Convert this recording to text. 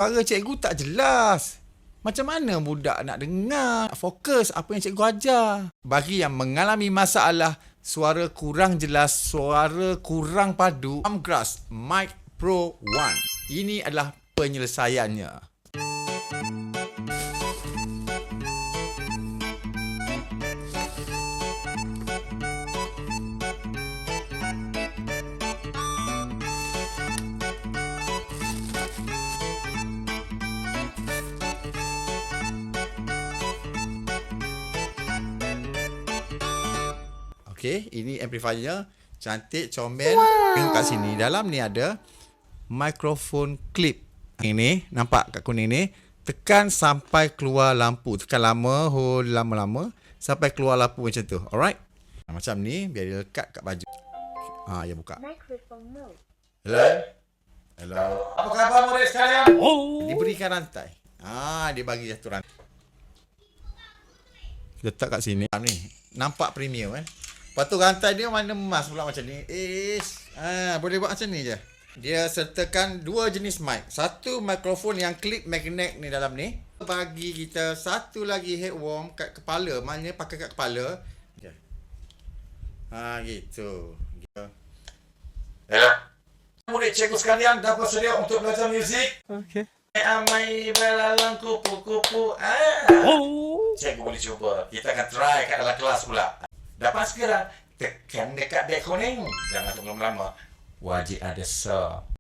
Suara cikgu tak jelas. Macam mana budak nak dengar, nak fokus apa yang cikgu ajar? Bagi yang mengalami masalah suara kurang jelas, suara kurang padu, Amgras Mic Pro 1. Ini adalah penyelesaiannya. Okey, ini amplifiernya. Cantik, comel. Tengok kat sini. Dalam ni ada mikrofon clip. Ini, nampak kat kuning ni. Tekan sampai keluar lampu. Tekan lama, hold lama-lama. Sampai keluar lampu macam tu. Alright? Macam ni, biar dia lekat kat baju. Ya buka. Hello? Hello? Apa khabar murid sekalian? Diberikan rantai. Dia bagi satu rantai. Letak kat sini. Ni, nampak premium Lepas tu rantai dia mana emas pula macam ni. Boleh buat macam ni je. Dia sertakan dua jenis mic. Satu mikrofon yang clip magnet ni dalam ni. Bagi kita satu lagi head warm kat kepala. Maknanya pakai kat kepala. Gitu. Hello. Murid cikgu sekalian, dah bersedia untuk belajar muzik? Okey. Amai belalang kupu-kupu. Cikgu boleh cuba. Kita akan try kat dalam kelas pula. Dapat sekarang, tekan dekat dek kuning. Jangan tunggu lama. Wajib ada so.